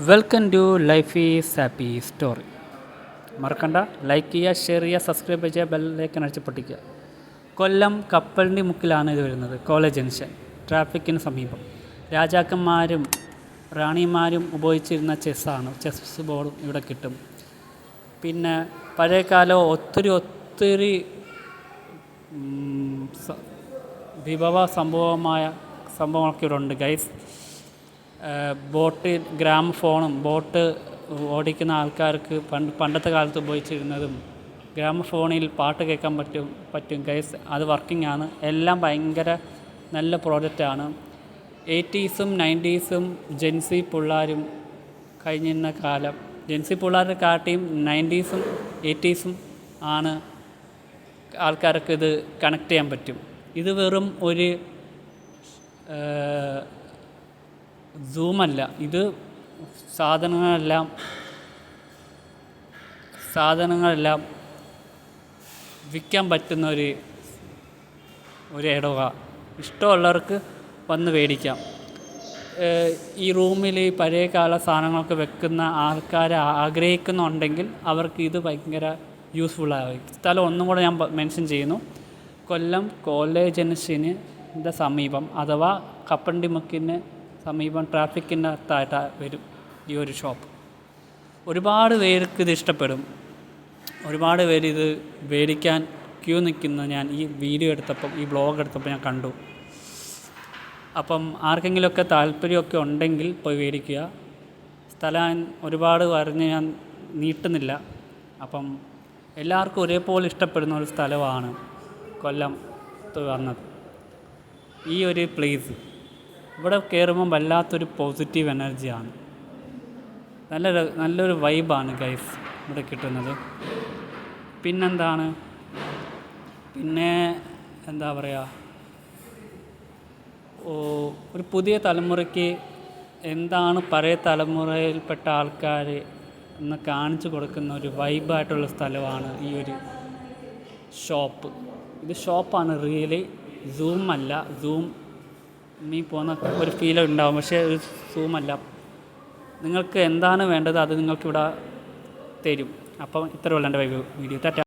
Welcome to life is happy story. മറക്കണ്ട, like ചെയ്യുക, share ചെയ്യുക, സബ്സ്ക്രൈബ് ചെയ്യുക, ബെല്ലൈക്കൺ അടിച്ച് പൊട്ടിക്കുക. കൊല്ലം കപ്പലിൻ്റെ മുക്കിലാണ് ഇത് വരുന്നത്. കോളേജ് ജംഗ്ഷൻ ട്രാഫിക്കിന് സമീപം. രാജാക്കന്മാരും റാണിമാരും ഉപയോഗിച്ചിരുന്ന ചെസ് ബോർഡും ഇവിടെ കിട്ടും. പിന്നെ പഴയകാല ഒത്തിരി വിഭവ സംഭവങ്ങളൊക്കെ ഇവിടെ ഉണ്ട് ഗൈസ്. ബോട്ട് ഗ്രാമഫോണും ബോട്ട് ഓടിക്കുന്ന ആൾക്കാർക്ക് പണ്ടത്തെ കാലത്ത് ഉപയോഗിച്ചിരുന്നതും ഗ്രാമഫോണിൽ പാട്ട് കേൾക്കാൻ പറ്റും ഗൈസ്. അത് വർക്കിംഗ് ആണ്. എല്ലാം ഭയങ്കര നല്ല പ്രോഡക്റ്റാണ്. 80s 90s ജെൻസി പിള്ളേരും കഴിഞ്ഞിരുന്ന കാലം. ജെൻസി പിള്ളേരുടെ കാട്ടിയും 90s 80s ആണ് ആൾക്കാർക്ക് ഇത് കണക്ട് ചെയ്യാൻ പറ്റും. ഇത് വെറും ഒരു സൂമല്ല, ഇത് സാധനങ്ങളെല്ലാം വിൽക്കാൻ പറ്റുന്ന ഒരു ഇടവക. ഇഷ്ടമുള്ളവർക്ക് വന്ന് മേടിക്കാം. ഈ റൂമിൽ ഈ പഴയകാല സാധനങ്ങളൊക്കെ വെക്കുന്ന ആൾക്കാർ ആഗ്രഹിക്കുന്നുണ്ടെങ്കിൽ അവർക്ക് ഇത് ഭയങ്കര യൂസ്ഫുള്ളാകും. സ്ഥലം ഒന്നും കൂടെ ഞാൻ മെൻഷൻ ചെയ്യുന്നു. കൊല്ലം കോളേജ് ജംഗ്ഷന് സമീപം, അഥവാ കപ്പണ്ടിമുക്കിന് സമീപം ട്രാഫിക്കിനകത്തായിട്ട് വരും ഈ ഒരു ഷോപ്പ്. ഒരുപാട് പേർക്ക് ഇത് ഇഷ്ടപ്പെടും. ഒരുപാട് പേര് ഇത് മേടിക്കാൻ ക്യൂ നിൽക്കുന്ന ഞാൻ ഈ ഈ വ്ളോഗ് എടുത്തപ്പോൾ ഞാൻ കണ്ടു. അപ്പം ആർക്കെങ്കിലുമൊക്കെ താല്പര്യമൊക്കെ ഉണ്ടെങ്കിൽ പോയി മേടിക്കുക. സ്ഥലം ഒരുപാട് പറഞ്ഞ് ഞാൻ നീട്ടുന്നില്ല. അപ്പം എല്ലാവർക്കും ഒരേപോലെ ഇഷ്ടപ്പെടുന്ന ഒരു സ്ഥലമാണ് കൊല്ലം വന്നത്. ഈ ഒരു പ്ലേസ് ഇവിടെ കയറുമ്പം വല്ലാത്തൊരു പോസിറ്റീവ് എനർജിയാണ്. നല്ലൊരു വൈബാണ് ഗൈസ് ഇവിടെ കിട്ടുന്നത്. പിന്നെന്താണ്, എന്താ പറയുക, ഒരു പുതിയ തലമുറയ്ക്ക് എന്താണ് പഴയ തലമുറയിൽപ്പെട്ട ആൾക്കാർ എന്ന് കാണിച്ചു കൊടുക്കുന്ന ഒരു വൈബായിട്ടുള്ള സ്ഥലമാണ് ഈ ഒരു ഷോപ്പ്. ഇത് ഷോപ്പാണ് റിയലി, സൂം അല്ല. സൂം പോകുന്ന ഒരു ഫീൽ ഉണ്ടാവും, പക്ഷേ ഒരു സൂമല്ല. നിങ്ങൾക്ക് എന്താണ് വേണ്ടത് അത് നിങ്ങൾക്കിവിടെ തരും. അപ്പം ഇത്രയുള്ള എൻ്റെ വീഡിയോ.